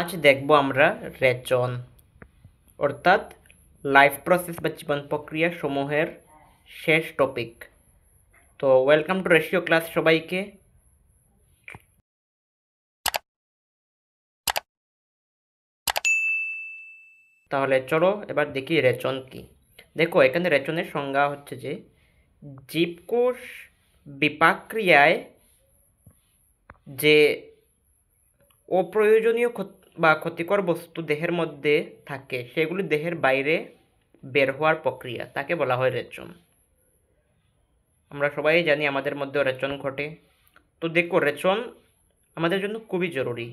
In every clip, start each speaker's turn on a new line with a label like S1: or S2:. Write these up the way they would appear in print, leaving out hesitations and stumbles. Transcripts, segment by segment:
S1: আজ দেখব আমরা রেচন অর্থাৎ লাইফ প্রসেস বা জীবন প্রক্রিয়া সমূহের শেষ টপিক। তো ওয়েলকাম টু রেশিও ক্লাস সবাইকে। তাহলে চলো এবার দেখি রেচন কি। দেখো এখানে রেচনের সংজ্ঞা হচ্ছে যে জীবকোষ বিপাক্রিয়ায় যে অপ্রয়োজনীয় বা ক্ষতিকর বস্তু দেহের মধ্যে থাকে সেগুলি দেহের বাইরে বের হওয়ার প্রক্রিয়া, তাকে বলা হয় রেচন। আমরা সবাই জানি আমাদের মধ্যে রেচন ঘটে। তো দেখো রেচন আমাদের জন্য খুবই জরুরি।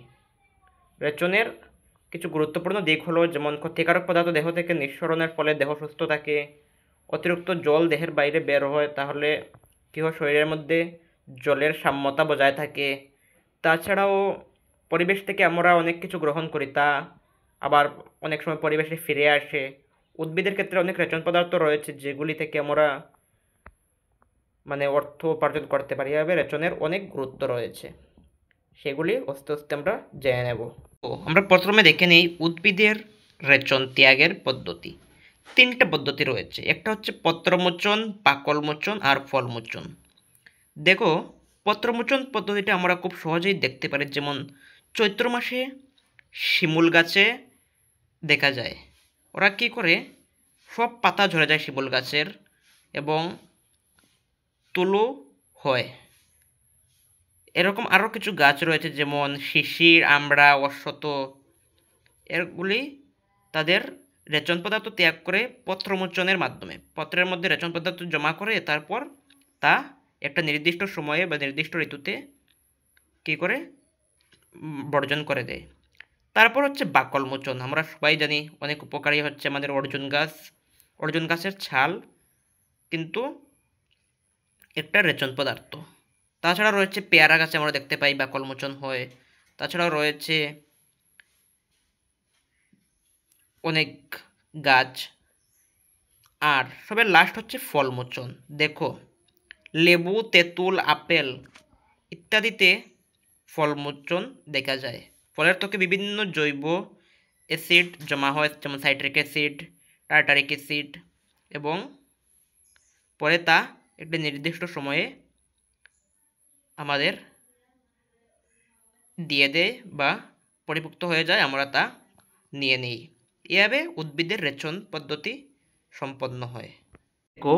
S1: রেচনের কিছু গুরুত্বপূর্ণ দিক হলো যেমন ক্ষতিকারক পদার্থ দেহ থেকে নিঃসরণের ফলে দেহ সুস্থ থাকে, অতিরিক্ত জল দেহের বাইরে বের হয় তাহলে কী হয়, শরীরের মধ্যে জলের সাম্যতা বজায় থাকে। তাছাড়াও পরিবেশ থেকে আমরা অনেক কিছু গ্রহণ করি, তা আবার অনেক সময় পরিবেশে ফিরে আসে। উদ্ভিদের ক্ষেত্রে অনেক রেচন পদার্থ রয়েছে যেগুলি থেকে আমরা অর্থ উপার্জন করতে পারি। এভাবে রেচনের অনেক গুরুত্ব রয়েছে, সেগুলি আস্তে আস্তে আমরা জেনে নেব। তো আমরা প্রথমে দেখে নিই উদ্ভিদের রেচন ত্যাগের পদ্ধতি। তিনটা পদ্ধতি রয়েছে, একটা হচ্ছে পত্রমোচন, পাকলমোচন আর ফলমোচন। দেখো পত্রমোচন পদ্ধতিটা আমরা খুব সহজেই দেখতে পারি, যেমন চৈত্র মাসে শিমুল গাছে দেখা যায়। ওরা কি করে, সব পাতা ঝরে যায় শিমুল গাছের এবং তুলো হয়। এরকম আরও কিছু গাছ রয়েছে যেমন শিশির, আমড়া, অশ্বত্থ, এগুলি তাদের রেচন পদার্থ ত্যাগ করে পত্রমোচনের মাধ্যমে পত্রের মধ্যে রেচন পদার্থ জমা করে তারপর তা একটা নির্দিষ্ট সময়ে বা নির্দিষ্ট ঋতুতে কী করে বর্জন করে দেয়। তারপর হচ্ছে বাকলমোচন। আমরা সবাই জানি অনেক উপকারী হচ্ছে আমাদের অর্জুন গাছ। অর্জুন গাছের ছাল কিন্তু একটা রেচন পদার্থ। তাছাড়া রয়েছে পেয়ারা গাছে আমরা দেখতে পাই বাকলমোচন হয়। তাছাড়াও রয়েছে অনেক গাছ। আর সবের লাস্ট হচ্ছে ফলমোচন। দেখো লেবু, তেঁতুল, আপেল ইত্যাদিতে ফলমোচন দেখা যায়। ফলের ত্বকে বিভিন্ন জৈব অ্যাসিড জমা হয় যেমন সাইট্রিক অ্যাসিড, টার্টারিক অ্যাসিড, এবং পরে তা একটি নির্দিষ্ট সময়ে আমাদের দিয়ে দেয় বা পরিপুক্ত হয়ে যায়, আমরা তা নিয়ে নিই। এভাবে উদ্ভিদের রেচন পদ্ধতি সম্পন্ন হয়। দেখো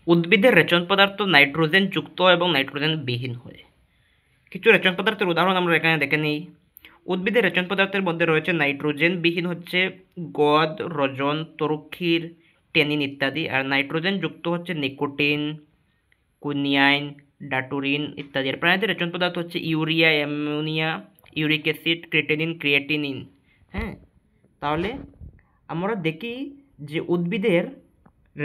S1: উদ্ভিদের রেচন পদার্থ নাইট্রোজেন যুক্ত এবং নাইট্রোজেন বিহীন হয়। কিছু রেচন পদার্থের উদাহরণ আমরা এখানে দেখে নিই। উদ্ভিদের রেচন পদার্থের মধ্যে রয়েছে নাইট্রোজেন বিহীন হচ্ছে গদ, রজন, তরুক্ষীর, টেনিন ইত্যাদি। আর নাইট্রোজেন যুক্ত হচ্ছে নিকোটিন, কুনিয়াইন, ডাটুরিন ইত্যাদি। আর প্রাণীদের রেচন পদার্থ হচ্ছে urea, ammonia, uric acid, creatinine, creatinine. হ্যাঁ, তাহলে আমরা দেখি যে উদ্ভিদের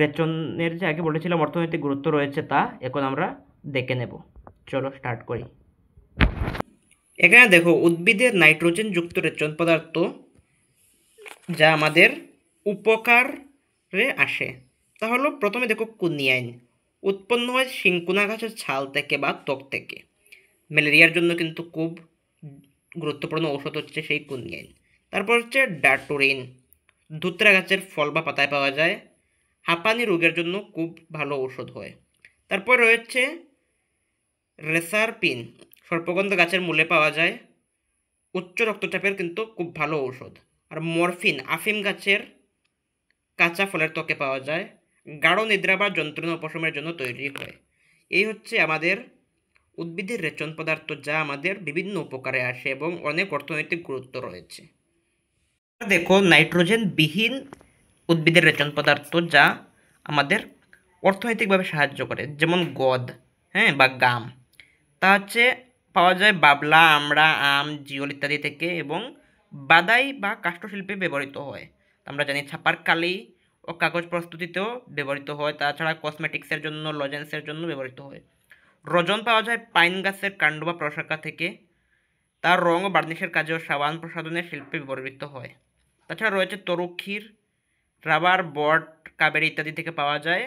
S1: রেচনের যে আগে বলেছিলাম অর্থনৈতিক গুরুত্ব রয়েছে, তা এখন আমরা দেখে নেব। চলো স্টার্ট করি। এখানে দেখো উদ্ভিদের নাইট্রোজেন যুক্ত রেচন পদার্থ যা আমাদের উপকারে আসে তা হলো, প্রথমে দেখো কুনিয়াইন উৎপন্ন হয় শিংকুনা গাছের ছাল থেকে বা ত্বক থেকে। ম্যালেরিয়ার জন্য কিন্তু খুব গুরুত্বপূর্ণ ঔষধ হচ্ছে সেই কুনিয়াইন। তারপর হচ্ছে ডাটুরিন, ধুতরা গাছের ফল বা পাতায় পাওয়া যায়, হাঁপানি রোগের জন্য খুব ভালো ঔষধ হয়। তারপর রয়েছে রেসারপিন, সর্পগন্ধ গাছের মূলে পাওয়া যায়, উচ্চ রক্তচাপের কিন্তু খুব ভালো ঔষধ। আর মরফিন আফিম গাছের কাঁচা ফলের ত্বকে পাওয়া যায়, গাঢ় নিদ্রা বা যন্ত্রণা উপশমের জন্য তৈরি হয়। এই হচ্ছে আমাদের উদ্ভিদের রেচন পদার্থ যা আমাদের বিভিন্ন উপকারে আসে এবং অনেক অর্থনৈতিক গুরুত্ব রয়েছে। দেখো নাইট্রোজেন বিহীন উদ্ভিদের রেচন পদার্থ যা আমাদের অর্থনৈতিকভাবে সাহায্য করে, যেমন গদ, হ্যাঁ, বা গাম। তা হচ্ছে পাওয়া যায় বাবলা, আমড়া, আম, জিওল ইত্যাদি থেকে এবং বাদাই বা কাষ্ঠশিল্পে ব্যবহৃত হয়। আমরা জানি ছাপার কালি ও কাগজ প্রস্তুতিতেও ব্যবহৃত হয়। তাছাড়া কসমেটিক্সের জন্য, লজেন্সের জন্য ব্যবহৃত হয়। রজন পাওয়া যায় পাইন গাছের কাণ্ড বা প্রশাখা থেকে। তার রং ও বার্নিশের কাজেও সাবান প্রসাধনের শিল্পে ব্যবহৃত হয়। তাছাড়া রয়েছে তরুক্ষীর, রাবার, বট, কাবেরী ইত্যাদি থেকে পাওয়া যায়।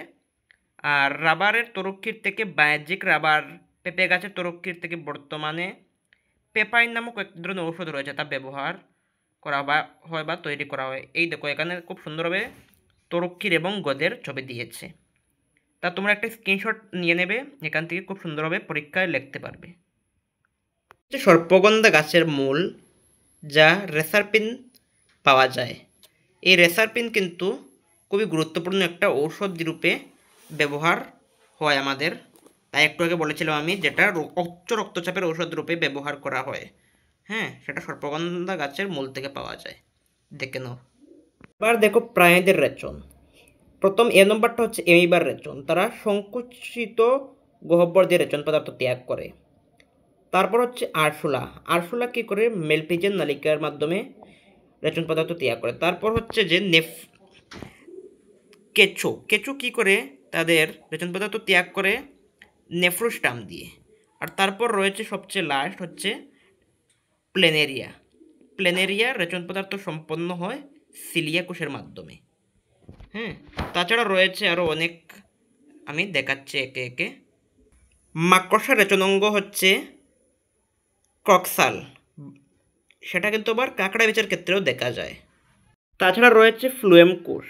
S1: আর রাবারের তরুক্ষীর থেকে ম্যাজিক রাবার, পেঁপে গাছের তরুক্ষীর থেকে বর্তমানে পেপাইন নামক এক ধরনের ঔষধ রয়েছে তা ব্যবহার করা হয় বা তৈরি করা হয়। এই দেখো এখানে খুব সুন্দরভাবে তরক্ষীর এবং গদের ছবি দিয়েছে। তা তোমরা একটা স্ক্রিনশট নিয়ে নেবে, এখান থেকে খুব সুন্দরভাবে পরীক্ষায় লিখতে পারবে। সর্পগন্ধা গাছের মূল, যা রেসারপিন পাওয়া যায়। এই রেসারপিন কিন্তু খুবই গুরুত্বপূর্ণ একটা ঔষধ রূপে ব্যবহার হয় আমাদের। তাই একটু আগে বলেছিলাম আমি, যেটা উচ্চ রক্তচাপের ঔষধ রূপে ব্যবহার করা হয়। হ্যাঁ, সেটা সর্পগন্ধা গাছের মূল থেকে পাওয়া যায়। দেখে নাও। এবার দেখো প্রাণীদের রেচন। প্রথম নম্বরটা হচ্ছে এমিবার রেচন। তারা সংকুচিত গহ্বর দিয়ে রেচন পদার্থ ত্যাগ করে। তারপর হচ্ছে আরশোলা। আরশোলা কী করে? মেলপিজেন নালিকার মাধ্যমে রেচন পদার্থ ত্যাগ করে। তারপর হচ্ছে যে কেঁচো। কেঁচো কী করে তাদের রেচন পদার্থ ত্যাগ করে? নেফ্রোস্টাম দিয়ে। আর তারপর রয়েছে সবচেয়ে লাস্ট হচ্ছে প্লেনেরিয়া। প্লেনেরিয়া রেচন পদার্থ সম্পন্ন হয় সিলিয়া কোষের মাধ্যমে। হ্যাঁ, তাছাড়া রয়েছে আরও অনেক, আমি দেখাচ্ছি একে একে। মাকড়সার রেচনাঙ্গ হচ্ছে কক্সাল, সেটা কিন্তু আবার কাঁকড়া বিচের ক্ষেত্রেও দেখা যায়। তাছাড়া রয়েছে ফ্লুয়েম কোষ।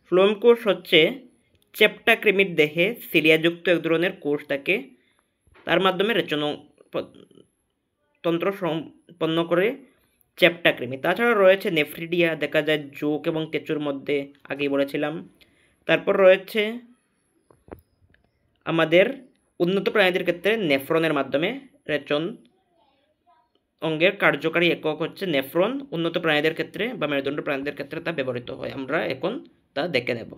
S1: ফ্লুয়েম কোষ হচ্ছে চেপ্টা কৃমির দেহে সিলিয়াযুক্ত এক ধরনের কোষ থাকে, তার মাধ্যমে রেচন তন্ত্র সম্পন্ন করে চেপ্টা কৃমি। তাছাড়া রয়েছে নেফ্রিডিয়া, দেখা যায় জোক এবং কেঁচোর মধ্যে, আগেই বলেছিলাম। তারপর রয়েছে আমাদের উন্নত প্রাণীদের ক্ষেত্রে নেফ্রনের মাধ্যমে রেচন অঙ্গের কার্যকারী একক হচ্ছে নেফ্রন। উন্নত প্রাণীদের ক্ষেত্রে বা মেরুদণ্ড প্রাণীদের ক্ষেত্রে তা ব্যবহৃত হয়। আমরা এখন তা দেখে নেব।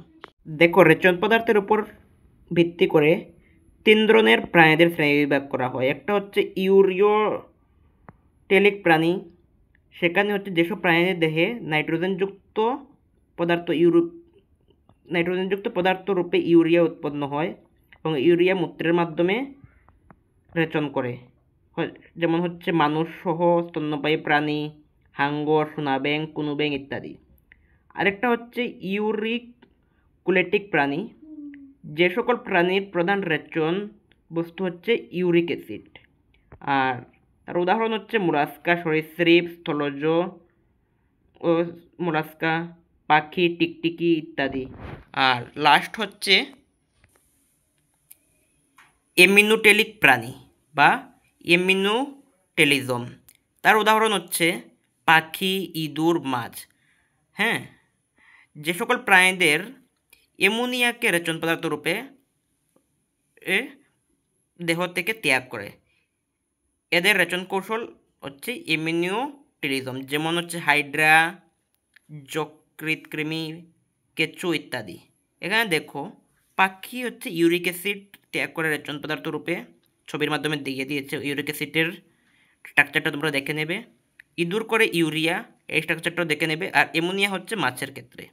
S1: দেখো, রেচন পদার্থের উপর ভিত্তি করে 3 ধরনের প্রাণীদের শ্রেণীবিভাগ করা হয়। একটা হচ্ছে ইউরিওটেলিক প্রাণী। সেখানে হচ্ছে যেসব প্রাণীদের দেহে নাইট্রোজেনযুক্ত পদার্থ রূপে ইউরিয়া উৎপন্ন হয় এবং ইউরিয়া মূত্রের মাধ্যমে রেচন করে, যেমন হচ্ছে মানুষ সহ স্তন্যপায়ী প্রাণী, হাঙ্গর, সোনা ব্যাঙ, কুনু ব্যাঙ ইত্যাদি। আরেকটা হচ্ছে ইউরিকুলেটিক প্রাণী। যে সকল প্রাণীর প্রধান রেচন বস্তু হচ্ছে ইউরিক অ্যাসিড। আর তার উদাহরণ হচ্ছে মোলাস্কা, সরীসৃপ, স্থলজ ও মোলাস্কা, পাখি, টিকটিকি ইত্যাদি। আর লাস্ট হচ্ছে এমিনোটেলিক প্রাণী বা এমিনোটেলিজম। তার উদাহরণ হচ্ছে পাখি, ইঁদুর, মাছ। হ্যাঁ, যে সকল প্রাণীদের অ্যামোনিয়াকে রেচন পদার্থ রূপে দেহ থেকে ত্যাগ করে, এদের রেচন কৌশল হচ্ছে এমিনোটেলিজম, যেমন হচ্ছে হাইড্রা, যকৃৎ কৃমি, কেঁচো ইত্যাদি। এখানে দেখো, পাখি হচ্ছে ইউরিক অ্যাসিড ত্যাগ করে রেচন পদার্থ রূপে, ছবির মাধ্যমে দিয়ে দিয়েছে। ইউরিক অ্যাসিডের স্ট্রাকচারটা তোমরা দেখে নেবে। ইঁদুর করে ইউরিয়া, এই স্ট্রাকচারটাও দেখে নেবে। আর অ্যামোনিয়া হচ্ছে মাছের ক্ষেত্রে।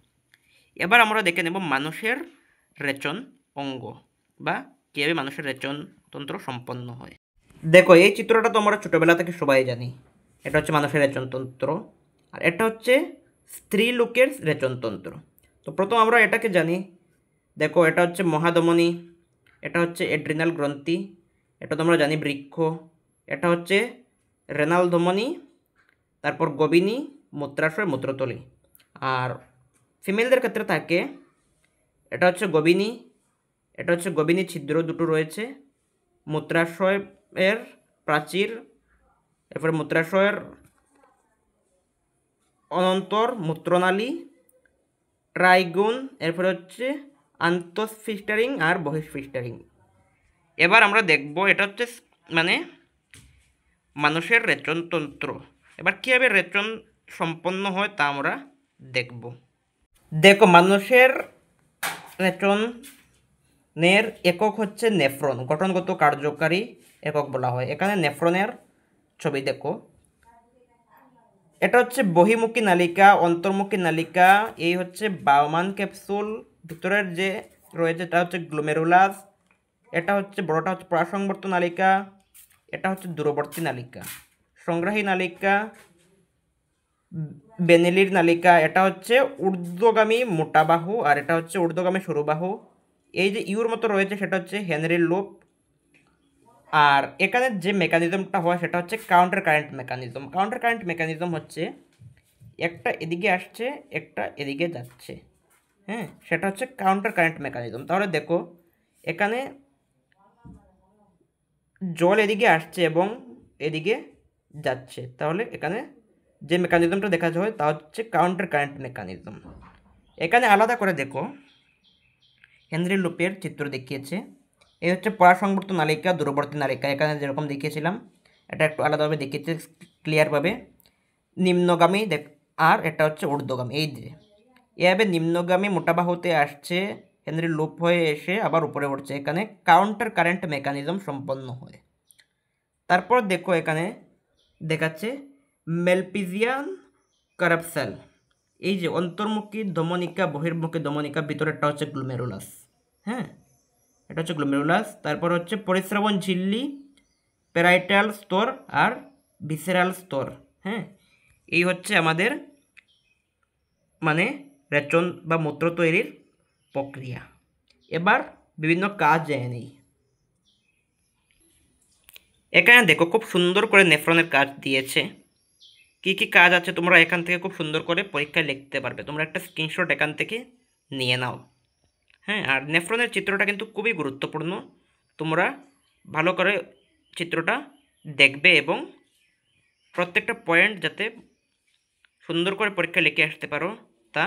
S1: এবার আমরা দেখে নেব মানুষের রেচন অঙ্গ বা কীভাবে মানুষের রেচন তন্ত্র সম্পন্ন হয়। দেখো, এই চিত্রটা তো আমরা ছোটোবেলা থেকে সবাই জানি। এটা হচ্ছে মানুষের রেচনতন্ত্র, আর এটা হচ্ছে স্ত্রী লোকের রেচনতন্ত্র। তো প্রথম আমরা এটাকে জানি। দেখো, এটা হচ্ছে মহাধমনী, এটা হচ্ছে এড্রিনাল গ্রন্থি, এটা তো আমরা জানি বৃক্ষ, এটা হচ্ছে রেনাল ধমনী, তারপর গবিনী, মূত্রাশয়, মূত্রতলী। আর ফিমেলদের ক্ষেত্রে থাকে, এটা হচ্ছে গবিনী, এটা হচ্ছে গবিনী ছিদ্র দুটো রয়েছে, মূত্রাশয়ের প্রাচীর, এরপরে মূত্রাশয়ের অনন্তর মূত্রনালী, ট্রাইগুন, এরপরে হচ্ছে আন্তঃফিস্টারিং আর বহিঃফিস্টারিং। এবার আমরা দেখব এটা হচ্ছে মানে মানুষের রেচনতন্ত্র। এবার কীভাবে রেচন সম্পন্ন হয় তা আমরা দেখব। দেখো, মানুষের রেচনের একক হচ্ছে নেফ্রন, গঠনগত কার্যকারী একক বলা হয়। এখানে নেফ্রনের ছবি দেখো, এটা হচ্ছে বহিমুখী নালিকা, অন্তর্মুখী নালিকা, এই হচ্ছে বায়ুমান ক্যাপসুল, ভিতরের যে রয়েছে এটা হচ্ছে গ্লোমেরুলাস, এটা হচ্ছে বড়টা হচ্ছে পরাসংবর্ত নালিকা, এটা হচ্ছে দূরবর্তী নালিকা, সংগ্রাহী নালিকা, বেনেলির নালিকা, এটা হচ্ছে ঊর্ধ্বগামী মোটা বাহু, আর এটা হচ্ছে ঊর্ধ্বগামী সরু বাহু। এই যে ইউর মতো রয়েছে সেটা হচ্ছে হেনরির লুপ। আর এখানে যে মেকানিজমটা হয় সেটা হচ্ছে counter current mechanism. Counter current mechanism হচ্ছে একটা এদিকে আসছে, একটা এদিকে যাচ্ছে। হ্যাঁ, সেটা হচ্ছে কাউন্টার কারেন্ট মেকানিজম। তাহলে দেখো এখানে জল এদিকে আসছে এবং এদিকে যাচ্ছে, তাহলে এখানে যে মেকানিজমটা দেখা যায় তা হচ্ছে কাউন্টার কারেন্ট মেকানিজম। এখানে আলাদা করে দেখো হেনরি লুপের চিত্র দেখিয়েছে। এই হচ্ছে পরাসংবর্ত নালিকা, দূরবর্তী নালিকা। এখানে যেরকম দেখিয়েছিলাম এটা একটু আলাদাভাবে দেখিয়েছে ক্লিয়ারভাবে। নিম্নগামী আর এটা হচ্ছে ঊর্ধ্বগামী। এই যে এভাবে নিম্নগামী মোটা বাহুতে আসছে, হেনরি লুপ হয়ে এসে আবার উপরে উঠছে, এখানে কাউন্টার কারেন্ট মেকানিজম সম্পন্ন হয়। তারপর দেখো এখানে দেখাচ্ছে মেলপিজিয়ান কারাপসাল। এই যে অন্তর্মুখী ধমনিকা, বহির্মুখী ধমনিকা, ভিতরেরটা হচ্ছে গ্লোমেরুলাস। হ্যাঁ, এটা হচ্ছে গ্লোমেরুলাস। তারপর হচ্ছে পরিস্রাবণ ঝিল্লি, প্যারাইটাল স্তর আর ভিসেরাল স্তর। হ্যাঁ, এই হচ্ছে আমাদের মানে রেচন বা মূত্র তৈরির প্রক্রিয়া। এবার বিভিন্ন কাজ জেনে নিই। এখানে দেখো খুব সুন্দর করে নেফ্রনের কাজ দিয়েছে। কি কি কাজ আছে তোমরা এখান থেকে খুব সুন্দর করে পরীক্ষায় লিখতে পারবে। তোমরা একটা স্ক্রিনশট এখান থেকে নিয়ে নাও। হ্যাঁ, আর নেফ্রনের চিত্রটা কিন্তু খুবই গুরুত্বপূর্ণ। তোমরা ভালো করে চিত্রটা দেখবে এবং প্রত্যেকটা পয়েন্ট যাতে সুন্দর করে পরীক্ষা লিখে আসতে পারো তা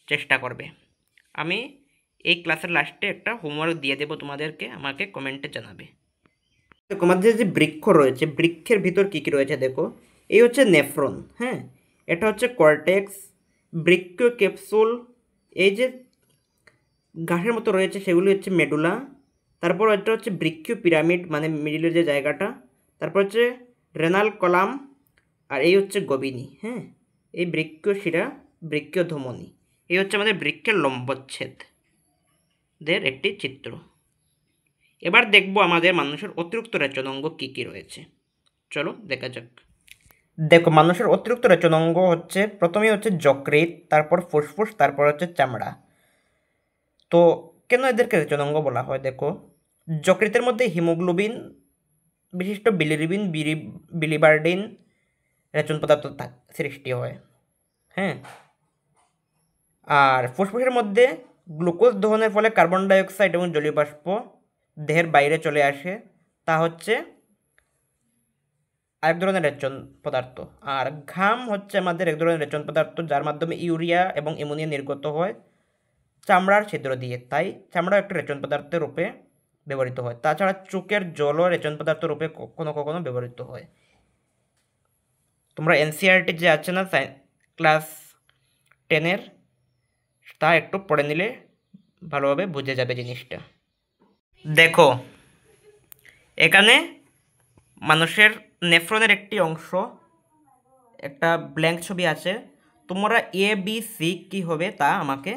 S1: চেষ্টা করবে। আমি এই ক্লাসের লাস্টে একটা হোমওয়ার্ক দিয়ে দেবো তোমাদেরকে, আমাকে কমেন্টে জানাবে। দেখো আমাদের যে বৃক্ষ রয়েছে, বৃক্ষের ভিতর কী কী রয়েছে দেখো। এই হচ্ছে নেফ্রন। হ্যাঁ, এটা হচ্ছে কর্টেক্স, বৃক্ষ ক্যাপসুল, এই যে ঘাসের মতো রয়েছে সেগুলি হচ্ছে মেডুলা। তারপর এটা হচ্ছে বৃক্ষ পিরামিড, মানে মিডিলের যে জায়গাটা। তারপর হচ্ছে রেনাল কলাম, আর এই হচ্ছে গবিনী। হ্যাঁ, এই বৃক্ষ শিরা, বৃক্ষ ধমনী, এই হচ্ছে আমাদের বৃক্ষের লম্বচ্ছেদের একটি চিত্র। এবার দেখব আমাদের মানুষের অতিরিক্ত রেচন অঙ্গ কী কী রয়েছে। চলো দেখা যাক। দেখো মানুষের অতিরিক্ত রেচন অঙ্গ হচ্ছে প্রথমেই হচ্ছে যকৃৎ, তারপর ফুসফুস, তারপর হচ্ছে চামড়া। তো কেন এদেরকে রেচন অঙ্গ বলা হয় দেখো, যকৃতের মধ্যে হিমোগ্লোবিন বিশিষ্ট বিলিরুবিন, বিলিবার্ডিন রেচন পদার্থ সৃষ্টি হয়। হ্যাঁ, আর ফুসফুসের মধ্যে গ্লুকোজ দহনের ফলে কার্বন ডাইঅক্সাইড এবং জলীয় বাষ্প দেহের বাইরে চলে আসে, তা হচ্ছে আরেক ধরনের রেচন পদার্থ। আর ঘাম হচ্ছে আমাদের এক ধরনের রেচন পদার্থ, যার মাধ্যমে ইউরিয়া এবং অ্যামোনিয়া নির্গত হয় চামড়ার ছিদ্র দিয়ে, তাই চামড়া একটা রেচন পদার্থের রূপে ব্যবহৃত হয়। তাছাড়া চোখের জলও রেচন পদার্থ রূপে কখনো কখনো ব্যবহৃত হয়। তোমরা এনসিআরটি যে আছে না ক্লাস 10-এর, তা একটু পড়ে নিলে ভালোভাবে বুঝে যাবে জিনিসটা। দেখো এখানে মানুষের নেফ্রনের একটি অংশ, একটা ব্ল্যাঙ্ক ছবি আছে। তোমরা এ বি সি কী হবে তা আমাকে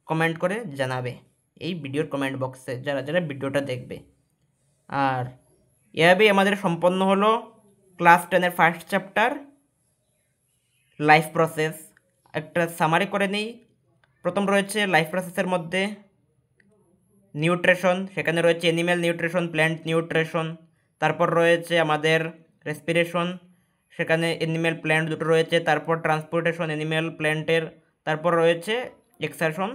S1: কমেন্ট করে জানাবে এই ভিডিওর কমেন্ট বক্সে, যারা যারা ভিডিওটা দেখবে। আর এভাবেই আমাদের সম্পন্ন হলো ক্লাস 10-এর ফার্স্ট চ্যাপ্টার লাইফ প্রসেস। একটা সামারি করে নিই। প্রথম রয়েছে লাইফ প্রসেসের মধ্যে নিউট্রিশন, সেখানে রয়েছে অ্যানিম্যাল নিউট্রিশন, প্ল্যান্ট নিউট্রিশন। তারপর রয়েছে আমাদের রেসপিরেশন, সেখানে অ্যানিম্যাল প্ল্যান্ট দুটো রয়েছে। তারপর ট্রান্সপোর্টেশন অ্যানিম্যাল প্ল্যান্টের। তারপর রয়েছে এক্সারশন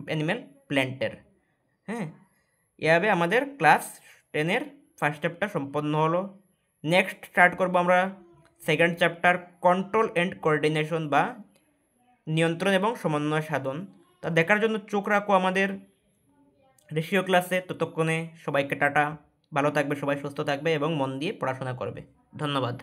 S1: অ্যানিম্যাল প্ল্যান্টের। হ্যাঁ, এভাবে আমাদের ক্লাস 10-এর ফার্স্ট চ্যাপ্টার সম্পন্ন হলো। নেক্সট স্টার্ট করবো আমরা second chapter control and coordination বা নিয়ন্ত্রণ এবং সমন্বয় সাধন। তা দেখার জন্য চোখ রাখো আমাদের রেশিও ক্লাসে। ততক্ষণে সবাইকে টাটা, ভালো থাকবে সবাই, সুস্থ থাকবে এবং মন দিয়ে পড়াশোনা করবে। ধন্যবাদ।